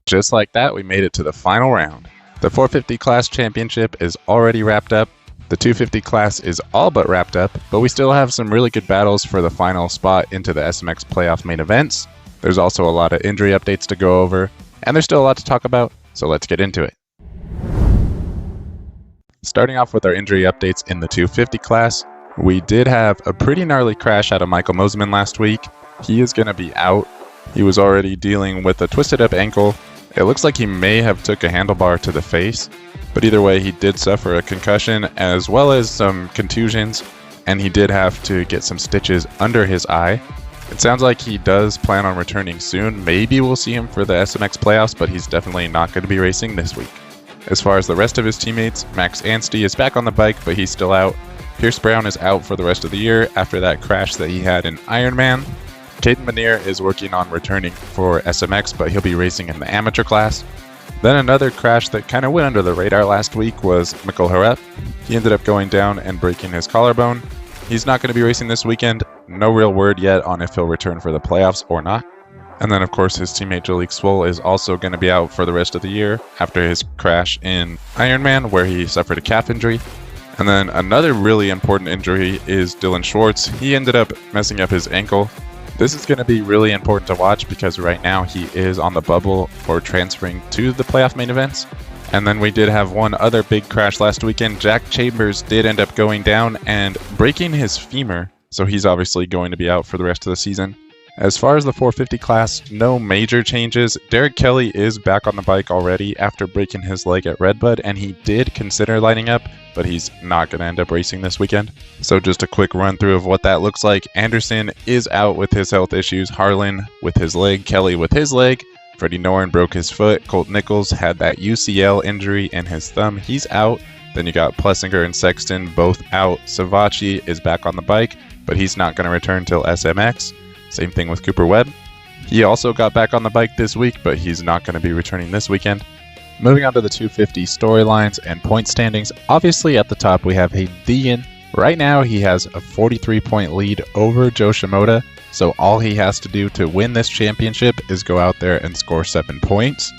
Just like that, we made it to the final round. The 450 class championship is already wrapped up. The 250 class is all but wrapped up, but we still have some really good battles for the final spot into the SMX playoff main events. There's also a lot of injury updates to go over, and there's still a lot to talk about, so let's get into it. Starting off with our injury updates in the 250 class, we did have a pretty gnarly crash out of Michael Mosiman last week. He is going to be out. He was already dealing with a twisted up ankle. It looks like he may have took a handlebar to the face, but either way he did suffer a concussion as well as some contusions, and he did have to get some stitches under his eye. It sounds like he does plan on returning soon. Maybe we'll see him for the SMX playoffs, but he's definitely not going to be racing this week. As far as the rest of his teammates, Max Anstey is back on the bike, but he's still out. Pierce Brown is out for the rest of the year after that crash that he had in Ironman. Caden Manier is working on returning for SMX, but he'll be racing in the amateur class. Then another crash that kind of went under the radar last week was Mikkel Harep. He ended up going down and breaking his collarbone. He's not going to be racing this weekend. No real word yet on if he'll return for the playoffs or not. And then, of course, his teammate Jalik Swoll is also going to be out for the rest of the year after his crash in Ironman, where he suffered a calf injury. And then another really important injury is Dylan Schwartz. He ended up messing up his ankle. This is going to be really important to watch because right now he is on the bubble for transferring to the playoff main events. And then we did have one other big crash last weekend. Jack Chambers did end up going down and breaking his femur, so he's obviously going to be out for the rest of the season. As far as the 450 class, no major changes. Derek Kelly is back on the bike already after breaking his leg at Redbud, and he did consider lining up, but he's not going to end up racing this weekend. So just a quick run through of what that looks like. Anderson is out with his health issues, Harlan with his leg, Kelly with his leg. Freddie Noren broke his foot. Colt Nichols had that UCL injury in his thumb. He's out. Then you got Plessinger and Sexton both out. Savachi is back on the bike, but he's not going to return till SMX. Same thing with Cooper Webb. He also got back on the bike this week, but he's not going to be returning this weekend. Moving on to the 250 storylines and point standings. Obviously at the top we have Hayden Deegan. Right now he has a 43-point lead over Joe Shimoda. So all he has to do to win this championship is go out there and score 7 points.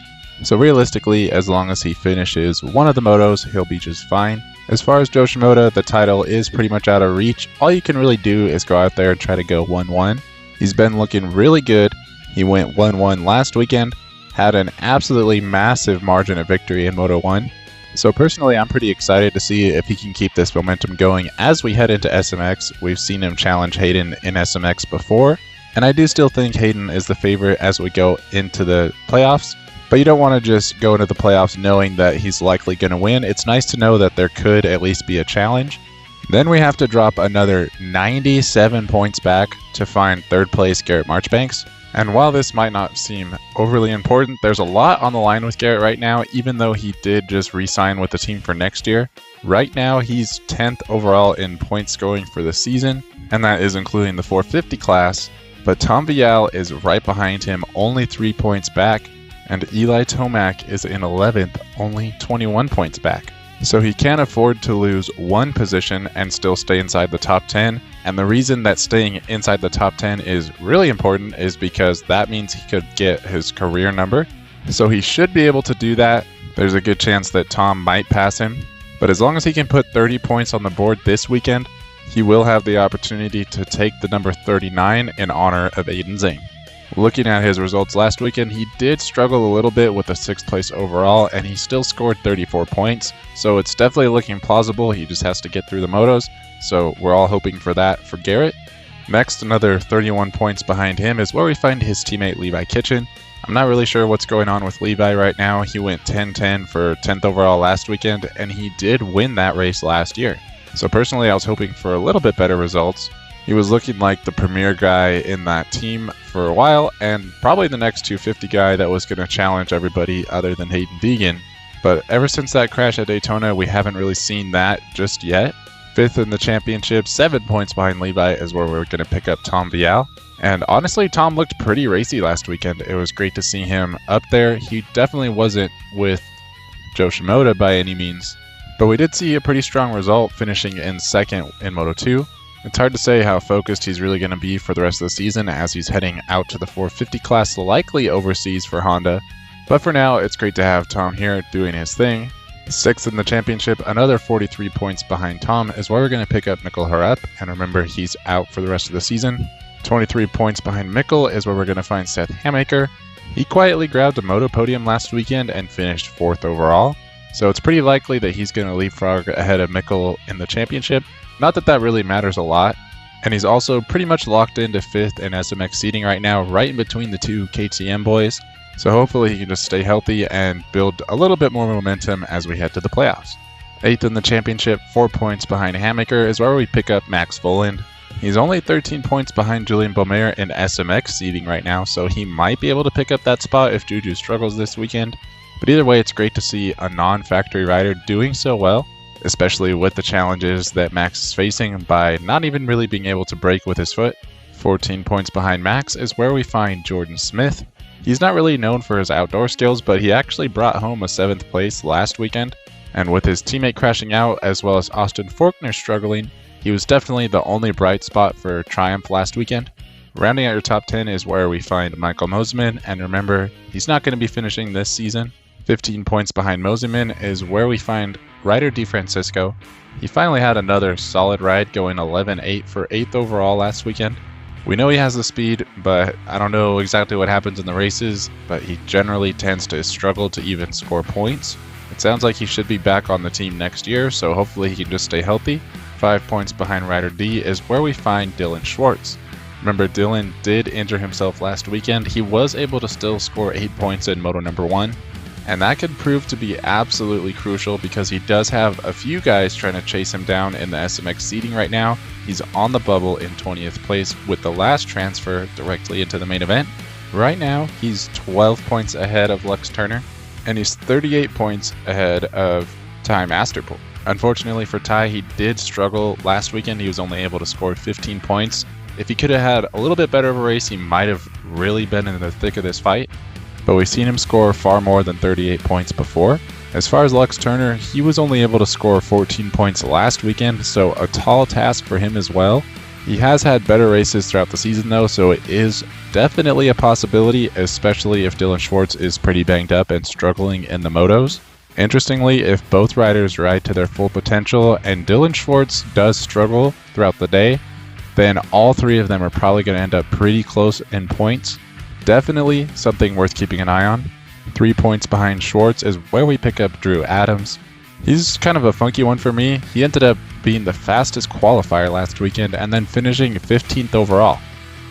So realistically, as long as he finishes one of the motos, he'll be just fine. As far as Joe Shimoda, the title is pretty much out of reach. All you can really do is go out there and try to go 1-1. He's been looking really good. He went 1-1 last weekend, had an absolutely massive margin of victory in Moto 1. So personally, I'm pretty excited to see if he can keep this momentum going as we head into SMX. We've seen him challenge Hayden in SMX before, and I do still think Hayden is the favorite as we go into the playoffs. But you don't want to just go into the playoffs knowing that he's likely going to win. It's nice to know that there could at least be a challenge. Then we have to drop another 97 points back to find third place Garrett Marchbanks. And while this might not seem overly important, there's a lot on the line with Garrett right now, even though he did just re-sign with the team for next year. Right now, he's 10th overall in points scoring for the season, and that is including the 450 class. But Tom Vial is right behind him, only 3 points back, and Eli Tomac is in 11th, only 21 points back. So he can't afford to lose one position and still stay inside the top 10. And the reason that staying inside the top 10 is really important is because that means he could get his career number. So he should be able to do that. There's a good chance that Tom might pass him. But as long as he can put 30 points on the board this weekend, he will have the opportunity to take the number 39 in honor of Aiden Zane. Looking at his results last weekend, he did struggle a little bit with the 6th place overall, and he still scored 34 points. So it's definitely looking plausible. He just has to get through the motos. So we're all hoping for that for Garrett. Next, another 31 points behind him is where we find his teammate Levi Kitchen. I'm not really sure what's going on with Levi right now. He went 10-10 for 10th overall last weekend, and he did win that race last year. So personally, I was hoping for a little bit better results. He was looking like the premier guy in that team for a while, and probably the next 250 guy that was going to challenge everybody other than Hayden Deegan. But ever since that crash at Daytona, we haven't really seen that just yet. 5th in the championship, 7 points behind Levi is where we're going to pick up Tom Vial. And honestly, Tom looked pretty racy last weekend. It was great to see him up there. He definitely wasn't with Joe Shimoda by any means, but we did see a pretty strong result, finishing in 2nd in Moto 2. It's hard to say how focused he's really going to be for the rest of the season as he's heading out to the 450 class, likely overseas for Honda. But for now, it's great to have Tom here doing his thing. 6th in the championship, another 43 points behind Tom is where we're going to pick up Mikkel Harup, and remember he's out for the rest of the season. 23 points behind Mikkel is where we're going to find Seth Hamaker. He quietly grabbed a moto podium last weekend and finished 4th overall, so it's pretty likely that he's going to leapfrog ahead of Mikkel in the championship. Not that that really matters a lot, and he's also pretty much locked into 5th in SMX seeding right now, right in between the two KTM boys. So hopefully he can just stay healthy and build a little bit more momentum as we head to the playoffs. 8th in the championship, 4 points behind Hamaker is where we pick up Max Voland. He's only 13 points behind Julian Beaumaire in SMX seeding right now, so he might be able to pick up that spot if Juju struggles this weekend. But either way, it's great to see a non-factory rider doing so well, especially with the challenges that Max is facing by not even really being able to brake with his foot. 14 points behind Max is where we find Jordan Smith. He's not really known for his outdoor skills, but he actually brought home a 7th place last weekend. And with his teammate crashing out, as well as Austin Faulkner struggling, he was definitely the only bright spot for Triumph last weekend. Rounding out your top 10 is where we find Michael Mosiman, and remember, he's not going to be finishing this season. 15 points behind Mosiman is where we find Ryder DeFrancisco. He finally had another solid ride, going 11-8 for 8th overall last weekend. We know he has the speed, but I don't know exactly what happens in the races, but he generally tends to struggle to even score points. It sounds like he should be back on the team next year, so hopefully he can just stay healthy. 5 points behind Ryder D is where we find Dylan Schwartz. Remember, Dylan did injure himself last weekend. He was able to still score 8 points in Moto number 1, and that could prove to be absolutely crucial because he does have a few guys trying to chase him down in the SMX seeding right now. He's on the bubble in 20th place with the last transfer directly into the main event. Right now, he's 12 points ahead of Lux Turner, and he's 38 points ahead of Ty Masterpool. Unfortunately for Ty, he did struggle last weekend. He was only able to score 15 points. If he could have had a little bit better of a race, he might have really been in the thick of this fight. But we've seen him score far more than 38 points before. As far as Lux Turner, he was only able to score 14 points last weekend, so a tall task for him as well. He has had better races throughout the season though, so it is definitely a possibility, especially if Dylan Schwartz is pretty banged up and struggling in the motos. Interestingly, if both riders ride to their full potential and Dylan Schwartz does struggle throughout the day, then all three of them are probably going to end up pretty close in points. Definitely something worth keeping an eye on. 3 points behind Schwartz is where we pick up Drew Adams. He's kind of a funky one for me. He ended up being the fastest qualifier last weekend and then finishing 15th overall.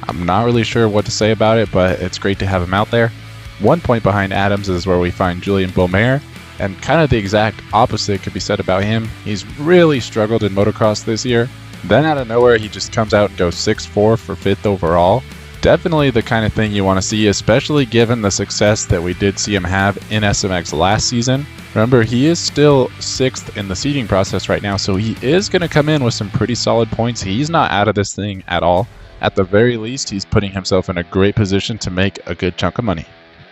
I'm not really sure what to say about it, but it's great to have him out there. 1 point behind Adams is where we find Julian Beaumaire, and kind of the exact opposite could be said about him. He's really struggled in motocross this year. Then out of nowhere, he just comes out and goes 6-4 for 5th overall. Definitely the kind of thing you want to see, especially given the success that we did see him have in SMX last season. Remember, he is still 6th in the seeding process right now, so he is going to come in with some pretty solid points. He's not out of this thing at all. At the very least, he's putting himself in a great position to make a good chunk of money.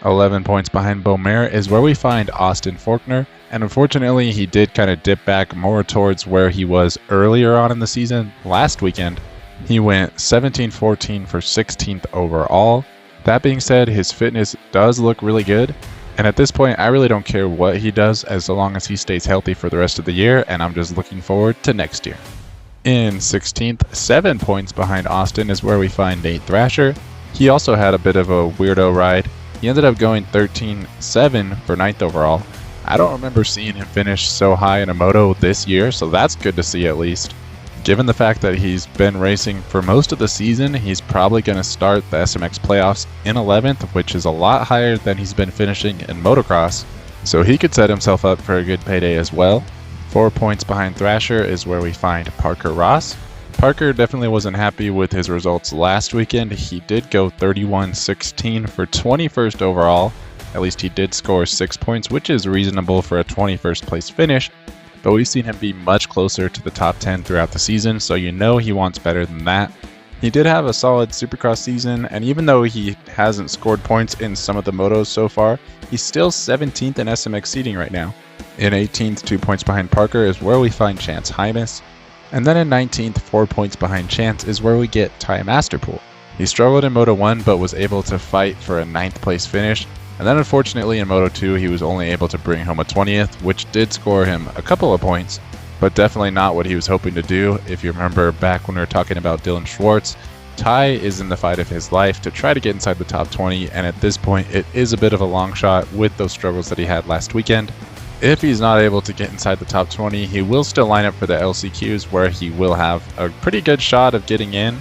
11 points behind Beaumaire is where we find Austin Faulkner, and unfortunately he did kind of dip back more towards where he was earlier on in the season last weekend. He went 17-14 for 16th overall. That being said, his fitness does look really good, and at this point I really don't care what he does as long as he stays healthy for the rest of the year, and I'm just looking forward to next year. In 16th, 7 points behind Austin is where we find Nate Thrasher. He also had a bit of a weirdo ride. He ended up going 13-7 for 9th overall. I don't remember seeing him finish so high in a moto this year, so that's good to see at least. Given the fact that he's been racing for most of the season, he's probably going to start the SMX playoffs in 11th, which is a lot higher than he's been finishing in motocross, so he could set himself up for a good payday as well. 4 points behind Thrasher is where we find Parker Ross. Parker definitely wasn't happy with his results last weekend. He did go 31-16 for 21st overall. At least he did score 6 points, which is reasonable for a 21st place finish. But we've seen him be much closer to the top 10 throughout the season, so you know he wants better than that. He did have a solid Supercross season, and even though he hasn't scored points in some of the motos so far, he's still 17th in SMX seeding right now. In 18th, 2 points behind Parker is where we find Chance Hymas. And then in 19th, 4 points behind Chance is where we get Ty Masterpool. He struggled in Moto 1 but was able to fight for a 9th place finish. And then unfortunately in Moto 2 he was only able to bring home a 20th, which did score him a couple of points, but definitely not what he was hoping to do. If you remember back when we were talking about Dylan Schwartz, Ty is in the fight of his life to try to get inside the top 20, and at this point it is a bit of a long shot with those struggles that he had last weekend. If he's not able to get inside the top 20, he will still line up for the LCQs where he will have a pretty good shot of getting in.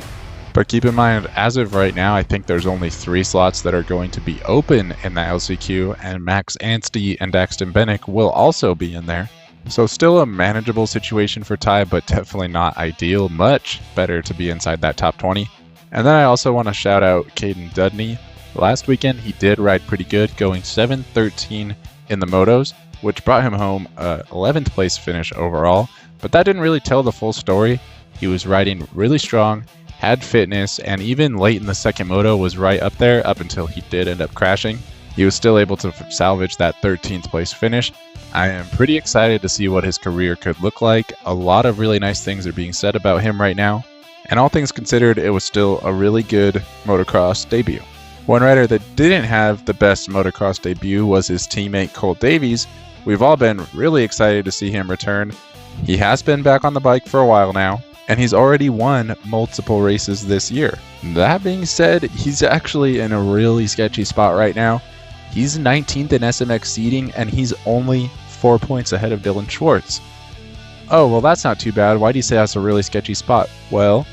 But keep in mind, as of right now, I think there's only 3 slots that are going to be open in the LCQ, and Max Anstey and Daxton Bennick will also be in there. So still a manageable situation for Ty, but definitely not ideal. Much better to be inside that top 20. And then I also want to shout out Caden Dudney. Last weekend he did ride pretty good, going 7-13 in the motos, which brought him home a 11th place finish overall. But that didn't really tell the full story. He was riding really strong, had fitness, and even late in the second moto was right up there up until he did end up crashing. He was still able to salvage that 13th place finish. I am pretty excited to see what his career could look like. A lot of really nice things are being said about him right now. And all things considered, it was still a really good motocross debut. One rider that didn't have the best motocross debut was his teammate Cole Davies. We've all been really excited to see him return. He has been back on the bike for a while now, and he's already won multiple races this year. That being said, he's actually in a really sketchy spot right now. He's 19th in SMX seeding, and he's only 4 points ahead of Dylan Schwartz. Oh, well that's not too bad. Why do you say that's a really sketchy spot? Well,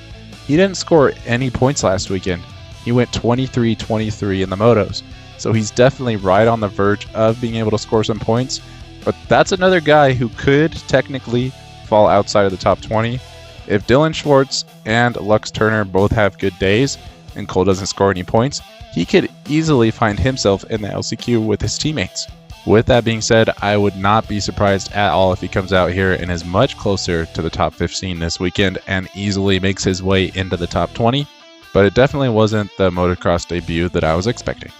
he didn't score any points last weekend. He went 23-23 in the motos. So he's definitely right on the verge of being able to score some points. But that's another guy who could technically fall outside of the top 20. If Dylan Schwartz and Lux Turner both have good days and Cole doesn't score any points, he could easily find himself in the LCQ with his teammates. With that being said, I would not be surprised at all if he comes out here and is much closer to the top 15 this weekend and easily makes his way into the top 20, but it definitely wasn't the motocross debut that I was expecting.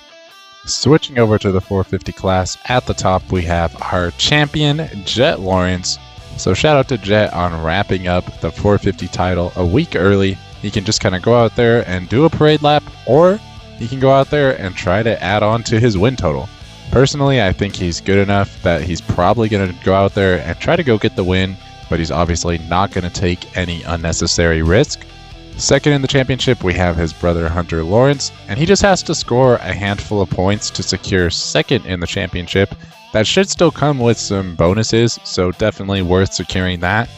Switching over to the 450 class, at the top we have our champion, Jet Lawrence. So shout out to Jet on wrapping up the 450 title a week early. He can just kind of go out there and do a parade lap, or he can go out there and try to add on to his win total. Personally, I think he's good enough that he's probably going to go out there and try to go get the win, but he's obviously not going to take any unnecessary risk. Second in the championship, we have his brother Hunter Lawrence, and he just has to score a handful of points to secure second in the championship. That should still come with some bonuses, so definitely worth securing that.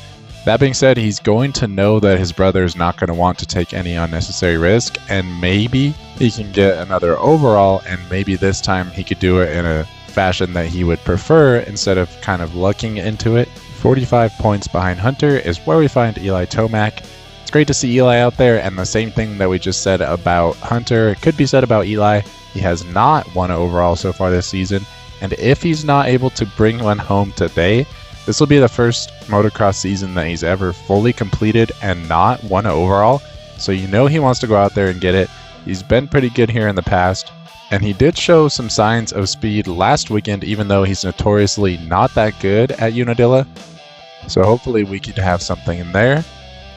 That being said, he's going to know that his brother is not going to want to take any unnecessary risk, and maybe he can get another overall, and maybe this time he could do it in a fashion that he would prefer instead of kind of lucking into it. 45 points behind Hunter is where we find Eli Tomac. It's great to see Eli out there, and the same thing that we just said about Hunter could be said about Eli. He has not won an overall so far this season, and if he's not able to bring one home today, this will be the first motocross season that he's ever fully completed and not won an overall, so you know he wants to go out there and get it. He's been pretty good here in the past, and he did show some signs of speed last weekend, even though he's notoriously not that good at Unadilla. So hopefully we could have something in there.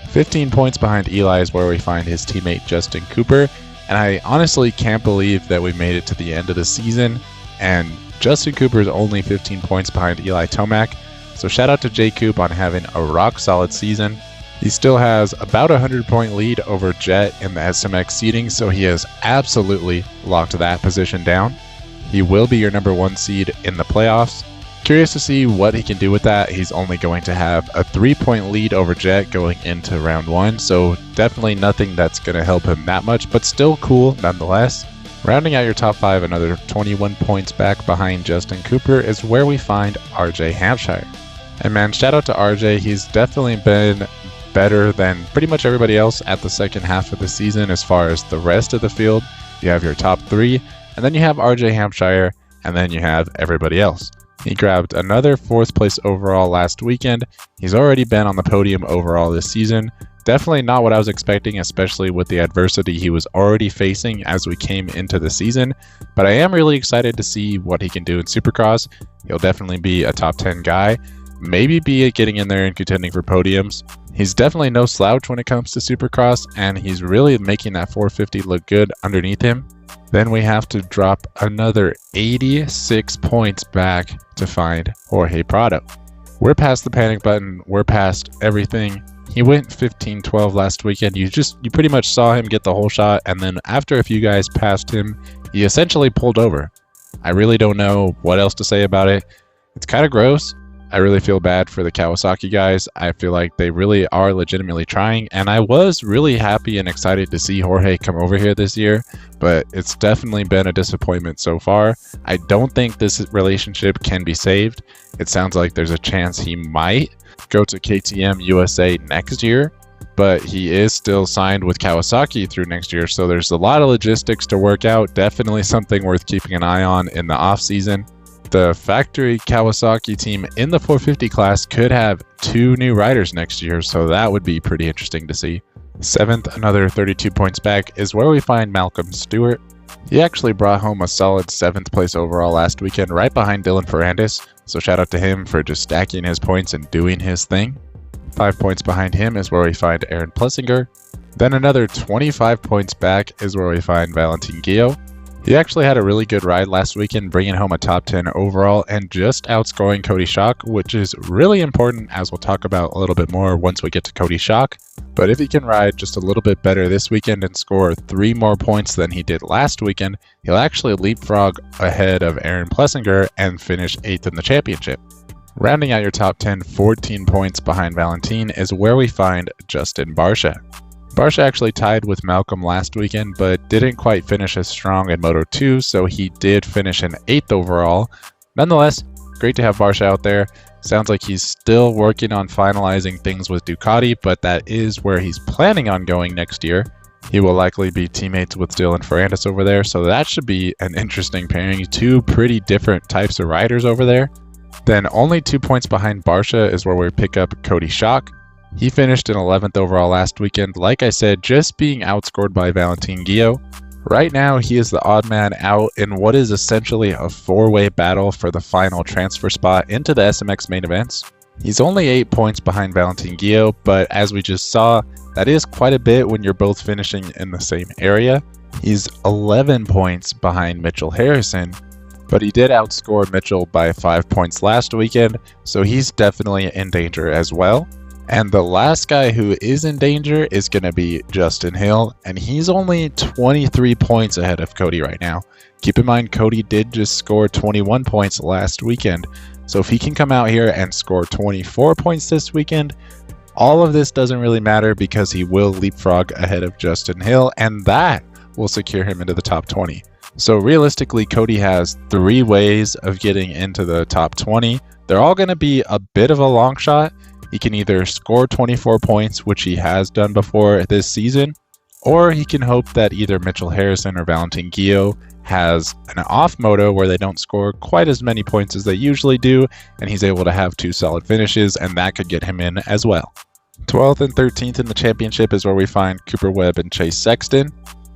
15 points behind Eli is where we find his teammate Justin Cooper, and I honestly can't believe that we made it to the end of the season, and Justin Cooper is only 15 points behind Eli Tomac. So shout out to J Coop on having a rock solid season. He still has about a 100-point lead over Jet in the SMX seeding, so he has absolutely locked that position down. He will be your number 1 seed in the playoffs. Curious to see what he can do with that. He's only going to have a 3-point lead over Jet going into round 1, so definitely nothing that's going to help him that much, but still cool nonetheless. Rounding out your top 5, another 21 points back behind Justin Cooper is where we find RJ Hampshire. And man, shout out to RJ. He's definitely been better than pretty much everybody else at the second half of the season as far as the rest of the field. You have your top 3, and then you have RJ Hampshire, and then you have everybody else. He grabbed another 4th place overall last weekend. He's already been on the podium overall this season. Definitely not what I was expecting, especially with the adversity he was already facing as we came into the season. But I am really excited to see what he can do in Supercross. He'll definitely be a top 10 guy. Maybe be getting in there and contending for podiums. He's definitely no slouch when it comes to Supercross, and he's really making that 450 look good underneath him. Then we have to drop another 86 points back to find Jorge Prado. We're past the panic button. We're past everything. He went 15-12 last weekend. You pretty much saw him get the whole shot, and then after a few guys passed him, he essentially pulled over. I really don't know what else to say about it. It's kind of gross. I really feel bad for the Kawasaki guys. I feel like they really are legitimately trying, and I was really happy and excited to see Jorge come over here this year, but it's definitely been a disappointment so far. I don't think this relationship can be saved. It sounds like there's a chance he might go to KTM USA next year, but he is still signed with Kawasaki through next year, so there's a lot of logistics to work out. Definitely something worth keeping an eye on in the off season. The factory Kawasaki team in the 450 class could have 2 new riders next year, so that would be pretty interesting to see. 7th, another 32 points back, is where we find Malcolm Stewart. He actually brought home a solid 7th place overall last weekend, right behind Dylan Ferrandis, so shout out to him for just stacking his points and doing his thing. 5 points behind him is where we find Aaron Plessinger. Then another 25 points back is where we find Valentin Guillot. He actually had a really good ride last weekend, bringing home a top 10 overall and just outscoring Cody Schock, which is really important, as we'll talk about a little bit more once we get to Cody Schock. But if he can ride just a little bit better this weekend and score 3 more points than he did last weekend, he'll actually leapfrog ahead of Aaron Plessinger and finish 8th in the championship. Rounding out your top 10, 14 points behind Valentin, is where we find Justin Barcia. Barcia actually tied with Malcolm last weekend, but didn't quite finish as strong in Moto 2, so he did finish in 8th overall. Nonetheless, great to have Barcia out there. Sounds like he's still working on finalizing things with Ducati, but that is where he's planning on going next year. He will likely be teammates with Dylan Ferrandis over there, so that should be an interesting pairing. 2 pretty different types of riders over there. Then only 2 points behind Barcia is where we pick up Cody Schock. He finished in 11th overall last weekend, like I said, just being outscored by Valentin Guillot. Right now, he is the odd man out in what is essentially a 4-way battle for the final transfer spot into the SMX main events. He's only 8 points behind Valentin Guillot, but as we just saw, that is quite a bit when you're both finishing in the same area. He's 11 points behind Mitchell Harrison, but he did outscore Mitchell by 5 points last weekend, so he's definitely in danger as well. And the last guy who is in danger is going to be Justin Hill, and he's only 23 points ahead of Cody right now. Keep in mind, Cody did just score 21 points last weekend, so if he can come out here and score 24 points this weekend, all of this doesn't really matter because he will leapfrog ahead of Justin Hill, and that will secure him into the top 20. So realistically, Cody has 3 ways of getting into the top 20. They're all going to be a bit of a long shot. He can either score 24 points, which he has done before this season, or he can hope that either Mitchell Harrison or Valentin Guillot has an off moto where they don't score quite as many points as they usually do, and he's able to have 2 solid finishes, and that could get him in as well. 12th and 13th in the championship is where we find Cooper Webb and Chase Sexton.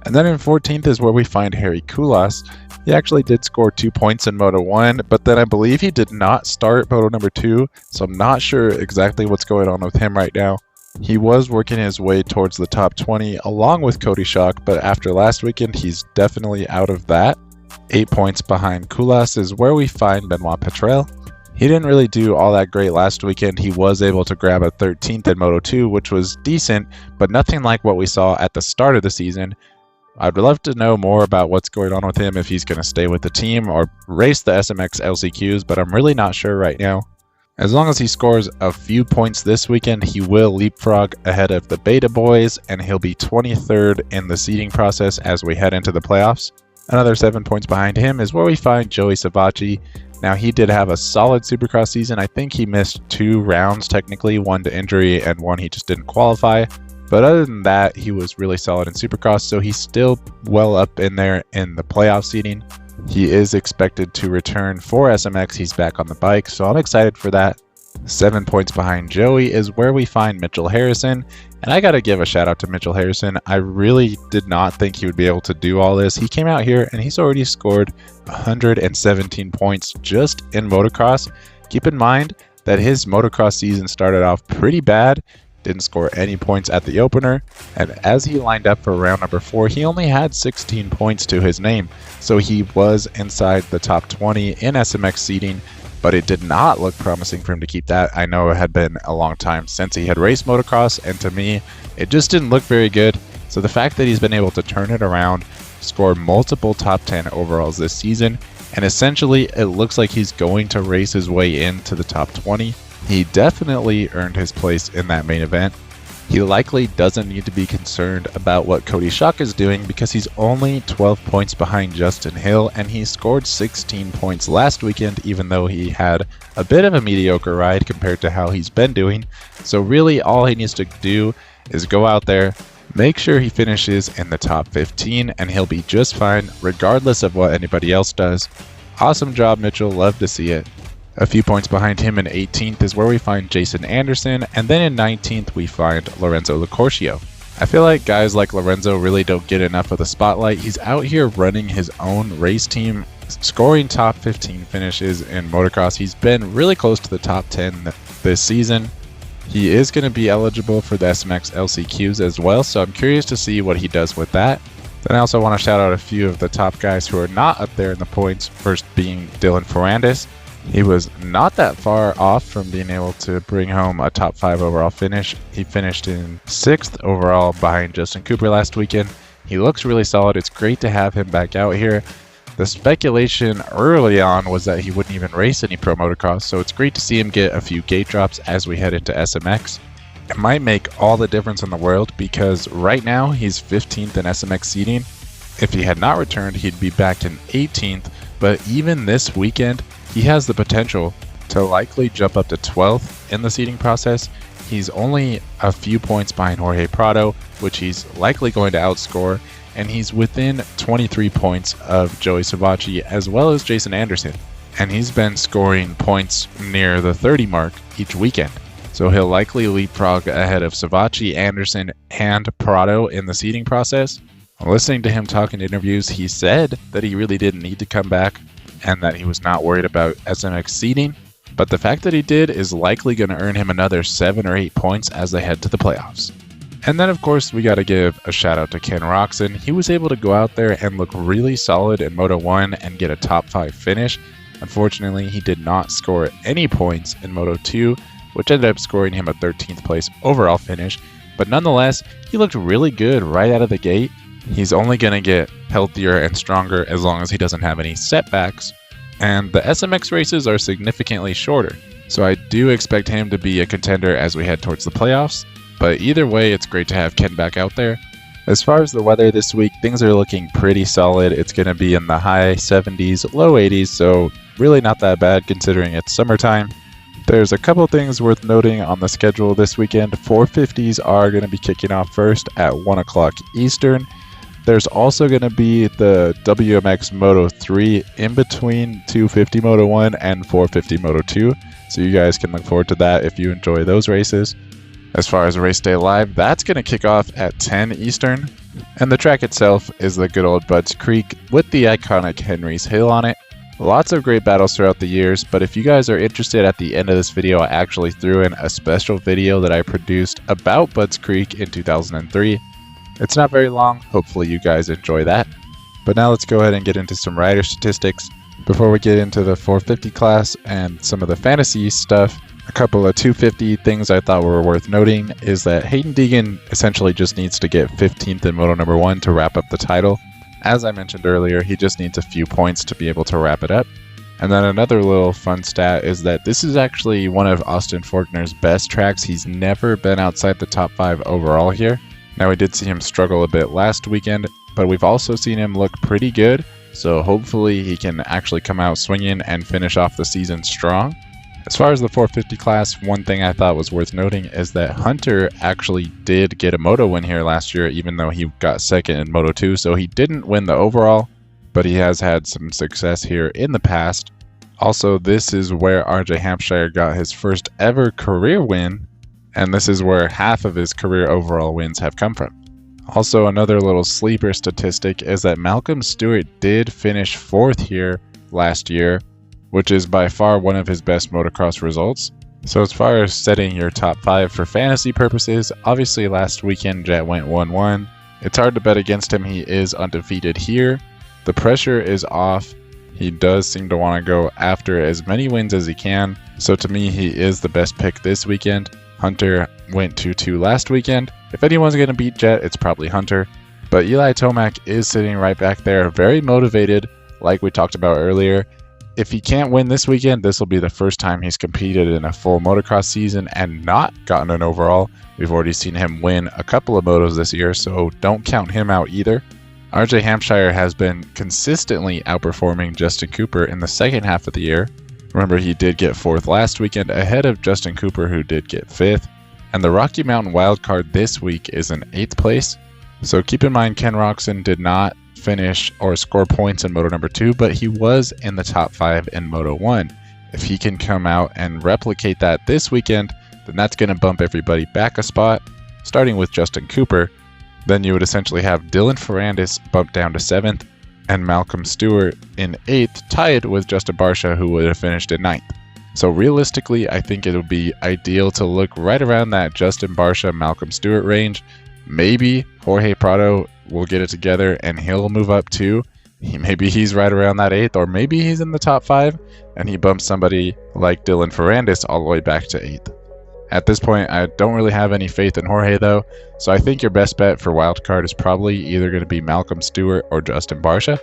And then in 14th is where we find Harry Koulas. He actually did score 2 points in Moto 1, but then I believe he did not start Moto number 2, so I'm not sure exactly what's going on with him right now. He was working his way towards the top 20 along with Cody Schock, but after last weekend, he's definitely out of that. 8 points behind Koulas is where we find Benoit Petrel. He didn't really do all that great last weekend. He was able to grab a 13th in Moto 2, which was decent, but nothing like what we saw at the start of the season. I'd love to know more about what's going on with him, if he's going to stay with the team or race the SMX LCQs, but I'm really not sure right now. As long as he scores a few points this weekend, he will leapfrog ahead of the Beta Boys, and he'll be 23rd in the seeding process as we head into the playoffs. Another 7 points behind him is where we find Joey Savacci. Now, he did have a solid Supercross season. I think he missed 2 rounds technically, 1 to injury and 1 he just didn't qualify. But other than that, he was really solid in Supercross, so he's still well up in there in the playoff seeding. He is expected to return for SMX. He's back on the bike, so I'm excited for that. 7 points behind Joey is where we find Mitchell Harrison. And I got to give a shout out to Mitchell Harrison. I really did not think he would be able to do all this. He came out here and he's already scored 117 points just in motocross. Keep in mind that his motocross season started off pretty bad. didn't score any points at the opener, and as he lined up for round number 4, he only had 16 points to his name, so he was inside the top 20 in SMX seeding, but it did not look promising for him to keep that. I know it had been a long time since he had raced motocross, and to me, it just didn't look very good. So the fact that he's been able to turn it around, score multiple top 10 overalls this season, and essentially it looks like he's going to race his way into the top 20, he definitely earned his place in that main event. He likely doesn't need to be concerned about what Cody Schock is doing because he's only 12 points behind Justin Hill, and he scored 16 points last weekend even though he had a bit of a mediocre ride compared to how he's been doing. So really all he needs to do is go out there, make sure he finishes in the top 15, and he'll be just fine regardless of what anybody else does. Awesome job, Mitchell. Love to see it. A few points behind him in 18th is where we find Jason Anderson, and then in 19th we find Lorenzo Locurcio. I feel like guys like Lorenzo really don't get enough of the spotlight. He's out here running his own race team, scoring top 15 finishes in motocross. He's been really close to the top 10 this season. He is going to be eligible for the SMX LCQs as well, so I'm curious to see what he does with that. Then I also want to shout out a few of the top guys who are not up there in the points, first being Dylan Ferrandis. He was not that far off from being able to bring home a top 5 overall finish. He finished in 6th overall behind Justin Cooper last weekend. He looks really solid. It's great to have him back out here. The speculation early on was that he wouldn't even race any pro motocross, so it's great to see him get a few gate drops as we head into SMX. It might make all the difference in the world because right now he's 15th in SMX seeding. If he had not returned, he'd be back in 18th, but even this weekend, he has the potential to likely jump up to 12th in the seeding process. He's only a few points behind Jorge Prado, which he's likely going to outscore, and he's within 23 points of Joey Savacci as well as Jason Anderson. And he's been scoring points near the 30 mark each weekend. So he'll likely leapfrog ahead of Savacci, Anderson, and Prado in the seeding process. Listening to him talk in interviews, he said that he really didn't need to come back and that he was not worried about SMX seeding, but the fact that he did is likely going to earn him another 7 or 8 points as they head to the playoffs. And then of course we got to give a shout out to Ken Roxon. He was able to go out there and look really solid in Moto 1 and get a top 5 finish. Unfortunately, he did not score any points in Moto 2, which ended up scoring him a 13th place overall finish, but nonetheless, he looked really good right out of the gate. He's only going to get healthier and stronger as long as he doesn't have any setbacks, and the SMX races are significantly shorter, so I do expect him to be a contender as we head towards the playoffs, but either way, it's great to have Ken back out there. As far as the weather this week, things are looking pretty solid. It's going to be in the high 70s, low 80s, so really not that bad considering it's summertime. There's a couple things worth noting on the schedule this weekend. 450s are going to be kicking off first at 1 o'clock Eastern. There's also going to be the WMX Moto 3 in between 250 Moto 1 and 450 Moto 2, so you guys can look forward to that if you enjoy those races. As far as Race Day Live, that's going to kick off at 10 Eastern, and the track itself is the good old Budds Creek with the iconic Henry's Hill on it. Lots of great battles throughout the years, but if you guys are interested, at the end of this video I actually threw in a special video that I produced about Budds Creek in 2003. It's not very long, hopefully you guys enjoy that. But now let's go ahead and get into some rider statistics. Before we get into the 450 class and some of the fantasy stuff, a couple of 250 things I thought were worth noting is that Hayden Deegan essentially just needs to get 15th in Moto number 1 to wrap up the title. As I mentioned earlier, he just needs a few points to be able to wrap it up. And then another little fun stat is that this is actually one of Austin Forkner's best tracks. He's never been outside the top 5 overall here. Now we did see him struggle a bit last weekend, but we've also seen him look pretty good, so hopefully he can actually come out swinging and finish off the season strong. As far as the 450 class, one thing I thought was worth noting is that Hunter actually did get a Moto win here last year, even though he got second in Moto 2, so he didn't win the overall, but he has had some success here in the past. Also, this is where RJ Hampshire got his first ever career win, and this is where half of his career overall wins have come from. Also, another little sleeper statistic is that Malcolm Stewart did finish 4th here last year, which is by far one of his best motocross results. So as far as setting your top 5 for fantasy purposes, obviously last weekend Jet went 1-1. It's hard to bet against him. He is undefeated here. The pressure is off. He does seem to want to go after as many wins as he can. So to me, he is the best pick this weekend. Hunter went 2-2 last weekend. If anyone's going to beat Jet, it's probably Hunter. But Eli Tomac is sitting right back there, very motivated, like we talked about earlier. If he can't win this weekend, this will be the first time he's competed in a full motocross season and not gotten an overall. We've already seen him win a couple of motos this year, so don't count him out either. RJ Hampshire has been consistently outperforming Justin Cooper in the second half of the year. Remember, he did get 4th last weekend ahead of Justin Cooper, who did get 5th. And the Rocky Mountain wildcard this week is in 8th place. So keep in mind, Ken Roczen did not finish or score points in Moto number 2, but he was in the top 5 in Moto 1. If he can come out and replicate that this weekend, then that's going to bump everybody back a spot, starting with Justin Cooper. Then you would essentially have Dylan Ferrandis bumped down to 7th and Malcolm Stewart in 8th, tied with Justin Barcia, who would have finished in 9th. So realistically, I think it would be ideal to look right around that Justin Barcia, Malcolm Stewart range. Maybe Jorge Prado will get it together and he'll move up too. Maybe he's right around that 8th, or maybe he's in the top 5 and he bumps somebody like Dylan Ferrandis all the way back to 8th. At this point, I don't really have any faith in Jorge though, so I think your best bet for wildcard is probably either going to be Malcolm Stewart or Justin Barcia.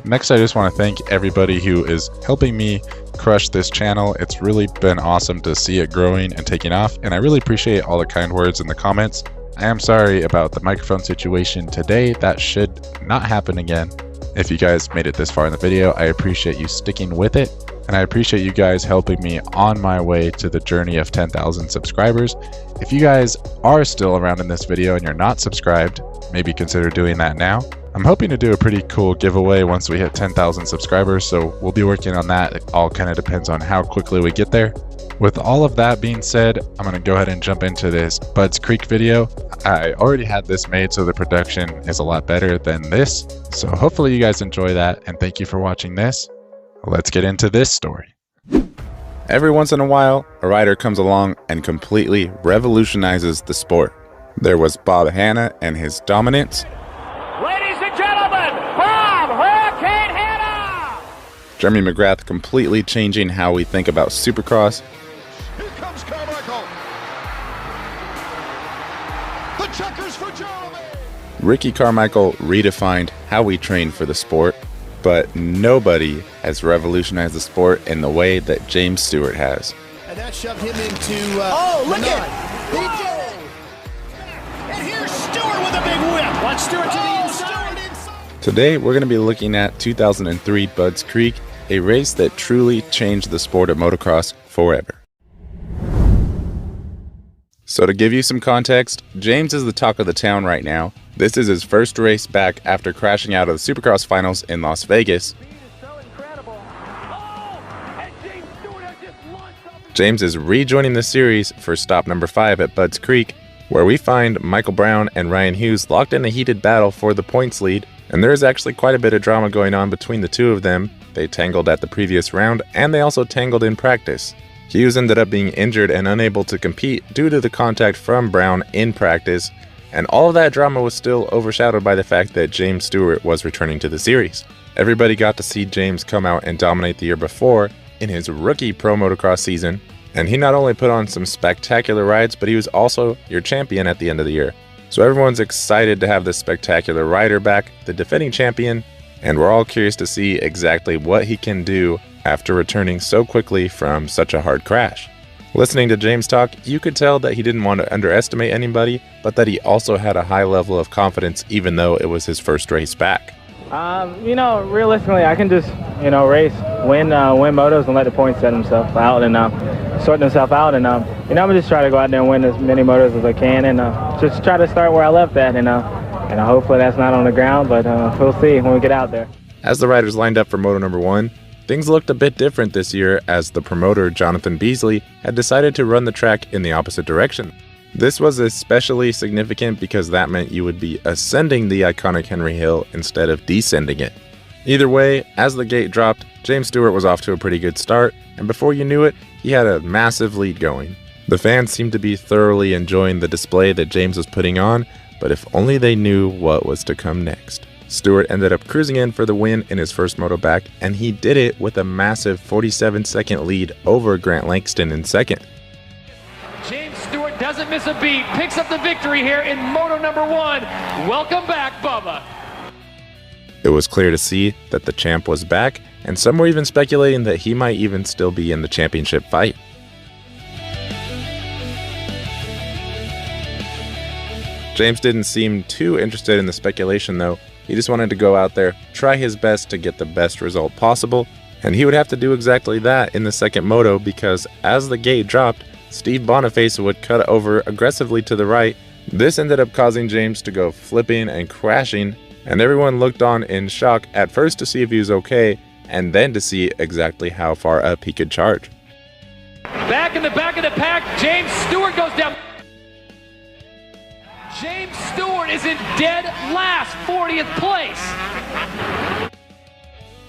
Next, I just want to thank everybody who is helping me crush this channel. It's really been awesome to see it growing and taking off, and I really appreciate all the kind words in the comments. I am sorry about the microphone situation today. That should not happen again. If you guys made it this far in the video, I appreciate you sticking with it, and I appreciate you guys helping me on my way to the journey of 10,000 subscribers. If you guys are still around in this video and you're not subscribed, maybe consider doing that now. I'm hoping to do a pretty cool giveaway once we hit 10,000 subscribers, so we'll be working on that. It all kind of depends on how quickly we get there. With all of that being said, I'm going to go ahead and jump into this Budds Creek video. I already had this made, so the production is a lot better than this. So hopefully you guys enjoy that, and thank you for watching this. Let's get into this story. Every once in a while, a rider comes along and completely revolutionizes the sport. There was Bob Hanna and his dominance. Ladies and gentlemen, Bob Hurricane Hanna! Jeremy McGrath completely changing how we think about Supercross. Here comes Carmichael. The checkers for Jeremy. Ricky Carmichael redefined how we train for the sport, but nobody has revolutionized the sport in the way that James Stewart has. And that shoved him into Oh, look Menard. at He did it. And here's Stewart with a big whip. Watch Stewart to the inside. Today we're going to be looking at 2003 Budds Creek, a race that truly changed the sport of motocross forever. So to give you some context, James is the talk of the town right now. This is his first race back after crashing out of the Supercross finals in Las Vegas. James is rejoining the series for stop number 5 at Budds Creek, where we find Michael Brown and Ryan Hughes locked in a heated battle for the points lead, and there is actually quite a bit of drama going on between the two of them. They tangled at the previous round, and they also tangled in practice. Hughes ended up being injured and unable to compete due to the contact from Brown in practice, and all of that drama was still overshadowed by the fact that James Stewart was returning to the series. Everybody got to see James come out and dominate the year before in his rookie pro motocross season, and he not only put on some spectacular rides, but he was also your champion at the end of the year. So everyone's excited to have this spectacular rider back, the defending champion, and we're all curious to see exactly what he can do after returning so quickly from such a hard crash. Listening to James talk, you could tell that he didn't want to underestimate anybody, but that he also had a high level of confidence even though it was his first race back. Realistically, I can just, race, win motos and let the points set themselves out and sort themselves out. And, I'm going to just try to go out there and win as many motos as I can and just try to start where I left at. And hopefully that's not on the ground, but we'll see when we get out there. As the riders lined up for Moto number 1, things looked a bit different this year as the promoter Jonathan Beasley had decided to run the track in the opposite direction. This was especially significant because that meant you would be ascending the iconic Henry Hill instead of descending it. Either way, as the gate dropped, James Stewart was off to a pretty good start, and before you knew it, he had a massive lead going. The fans seemed to be thoroughly enjoying the display that James was putting on, but if only they knew what was to come next. Stewart ended up cruising in for the win in his first moto back, and he did it with a massive 47-second lead over Grant Langston in second. James Stewart doesn't miss a beat, picks up the victory here in moto number 1. Welcome back, Bubba. It was clear to see that the champ was back, and some were even speculating that he might even still be in the championship fight. James didn't seem too interested in the speculation though. He just wanted to go out there, try his best to get the best result possible, and he would have to do exactly that in the second moto because as the gate dropped, Steve Boniface would cut over aggressively to the right. This ended up causing James to go flipping and crashing, and everyone looked on in shock at first to see if he was okay, and then to see exactly how far up he could charge. Back in the back of the pack, James Stewart goes down. James Stewart is in dead last, 40th place.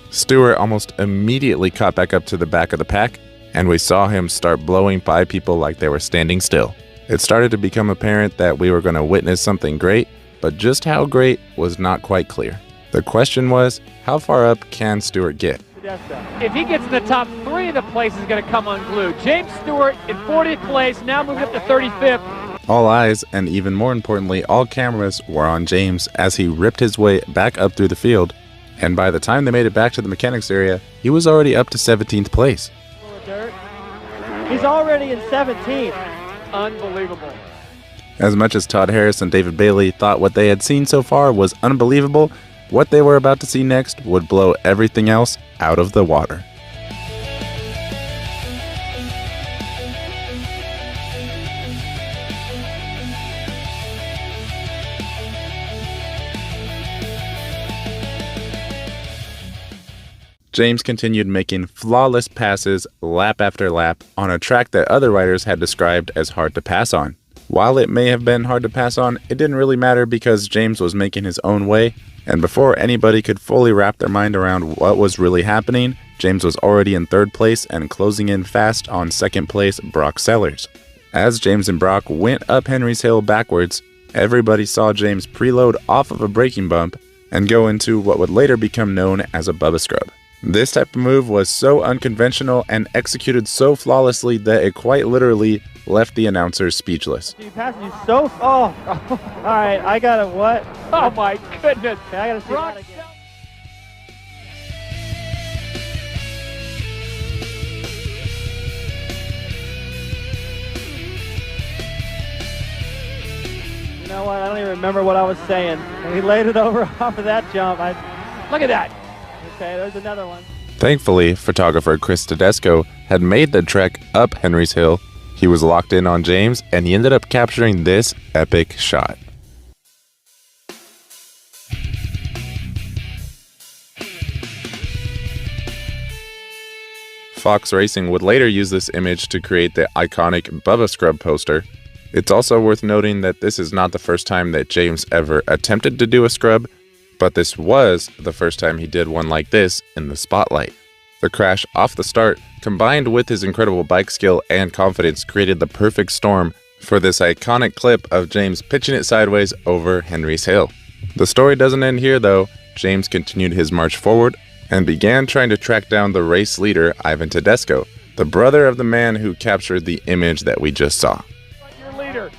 Stewart almost immediately caught back up to the back of the pack, and we saw him start blowing by people like they were standing still. It started to become apparent that we were going to witness something great, but just how great was not quite clear. The question was, how far up can Stewart get? If he gets in the top 3 of the place, he's going to come unglued. James Stewart in 40th place, now moving up to 35th. All eyes, and even more importantly, all cameras were on James as he ripped his way back up through the field, and by the time they made it back to the mechanics area, he was already up to 17th place. He's already in 17th. Unbelievable. As much as Todd Harris and David Bailey thought what they had seen so far was unbelievable, what they were about to see next would blow everything else out of the water. James continued making flawless passes lap after lap on a track that other riders had described as hard to pass on. While it may have been hard to pass on, it didn't really matter because James was making his own way, and before anybody could fully wrap their mind around what was really happening, James was already in third place and closing in fast on second place Brock Sellers. As James and Brock went up Henry's Hill backwards, everybody saw James preload off of a braking bump and go into what would later become known as a Bubba Scrub. This type of move was so unconventional and executed so flawlessly that it quite literally left the announcers speechless. He passes you so all right, I gotta what? Oh my goodness. Okay, I gotta see Brock that again. You know what? I don't even remember what I was saying. When he laid it over off of that jump, Look at that. okay, there's another one. Thankfully, photographer Chris Tedesco had made the trek up Henry's Hill. He was locked in on James, and he ended up capturing this epic shot. Fox Racing would later use this image to create the iconic Bubba Scrub poster. It's also worth noting that this is not the first time that James ever attempted to do a scrub, but this was the first time he did one like this in the spotlight. The crash off the start, combined with his incredible bike skill and confidence, created the perfect storm for this iconic clip of James pitching it sideways over Henry's Hill. The story doesn't end here though. James continued his march forward and began trying to track down the race leader, Ivan Tedesco, the brother of the man who captured the image that we just saw. Your leader,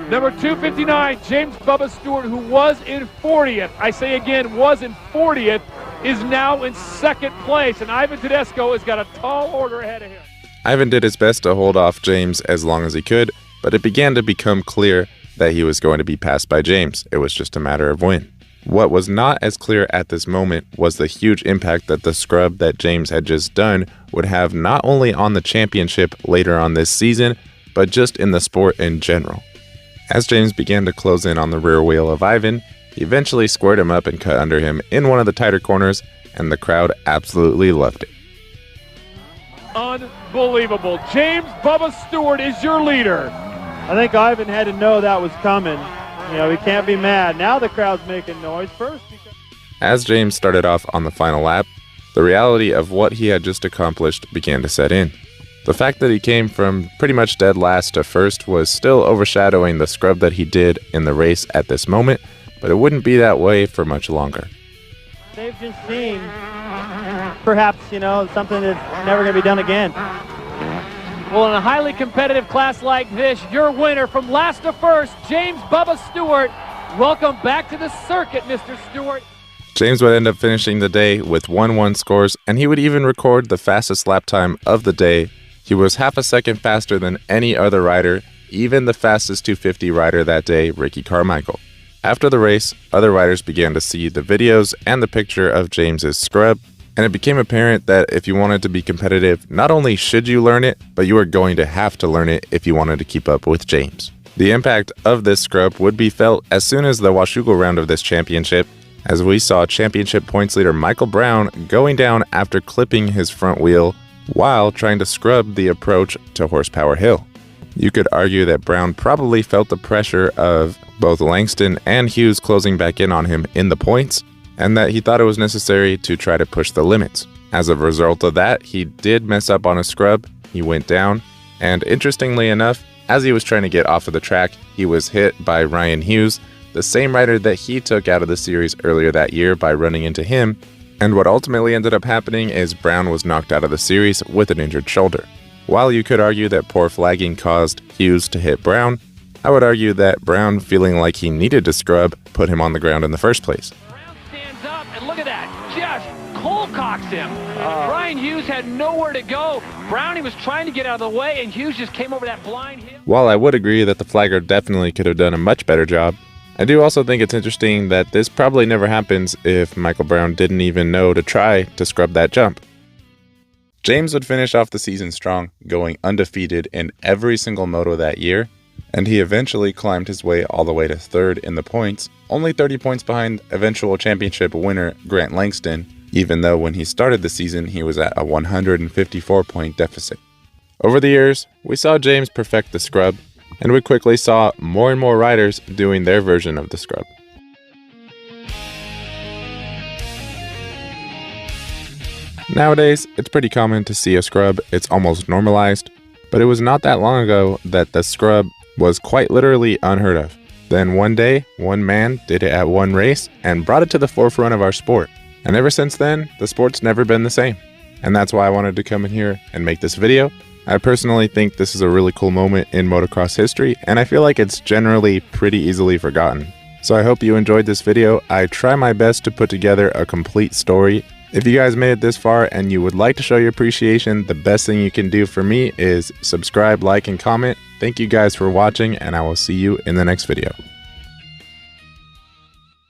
number 259, James Bubba Stewart, who was in 40th. I say again, was in 40th, is now in second place, and Ivan Tedesco has got a tall order ahead of him. Ivan did his best to hold off James as long as he could, but it began to become clear that he was going to be passed by James. It was just a matter of when. What was not as clear at this moment was the huge impact that the scrub that James had just done would have not only on the championship later on this season, but just in the sport in general. As James began to close in on the rear wheel of Ivan, he eventually squared him up and cut under him in one of the tighter corners, and the crowd absolutely loved it. Unbelievable. James Bubba Stewart is your leader. I think Ivan had to know that was coming. You know, he can't be mad. Now the crowd's making noise first. As James started off on the final lap, the reality of what he had just accomplished began to set in. The fact that he came from pretty much dead last to first was still overshadowing the scrub that he did in the race at this moment, but it wouldn't be that way for much longer. They've just seen, perhaps, something that's never going to be done again. Well, in a highly competitive class like this, your winner from last to first, James Bubba Stewart. Welcome back to the circuit, Mr. Stewart. James would end up finishing the day with 1-1 scores, and he would even record the fastest lap time of the day. He was half a second faster than any other rider, even the fastest 250 rider that day, Ricky Carmichael. After the race, other riders began to see the videos and the picture of James's scrub, and it became apparent that if you wanted to be competitive, not only should you learn it, but you were going to have to learn it if you wanted to keep up with James. The impact of this scrub would be felt as soon as the Washougal round of this championship, as we saw championship points leader Michael Brown going down after clipping his front wheel while trying to scrub the approach to Horsepower Hill. You could argue that Brown probably felt the pressure of both Langston and Hughes closing back in on him in the points, and that he thought it was necessary to try to push the limits. As a result of that, he did mess up on a scrub, he went down, and interestingly enough, as he was trying to get off of the track, he was hit by Ryan Hughes, the same rider that he took out of the series earlier that year by running into him, and what ultimately ended up happening is Brown was knocked out of the series with an injured shoulder. While you could argue that poor flagging caused Hughes to hit Brown, I would argue that Brown feeling like he needed to scrub put him on the ground in the first place. Brown stands up, and look at that, just cold cocks him. Brian Hughes had nowhere to go. Brownie was trying to get out of the way, and Hughes just came over that blind hill. While I would agree that the flagger definitely could have done a much better job, I do also think it's interesting that this probably never happens if Michael Brown didn't even know to try to scrub that jump. James would finish off the season strong, going undefeated in every single moto that year, and he eventually climbed his way all the way to third in the points, only 30 points behind eventual championship winner Grant Langston, even though when he started the season he was at a 154-point deficit. Over the years, we saw James perfect the scrub, and we quickly saw more and more riders doing their version of the scrub. Nowadays, it's pretty common to see a scrub, it's almost normalized, but it was not that long ago that the scrub was quite literally unheard of. Then one day, one man did it at one race and brought it to the forefront of our sport. And ever since then, the sport's never been the same. And that's why I wanted to come in here and make this video. I personally think this is a really cool moment in motocross history, and I feel like it's generally pretty easily forgotten. So I hope you enjoyed this video. I try my best to put together a complete story. If you guys made it this far and you would like to show your appreciation, the best thing you can do for me is subscribe, like, and comment. Thank you guys for watching, and I will see you in the next video.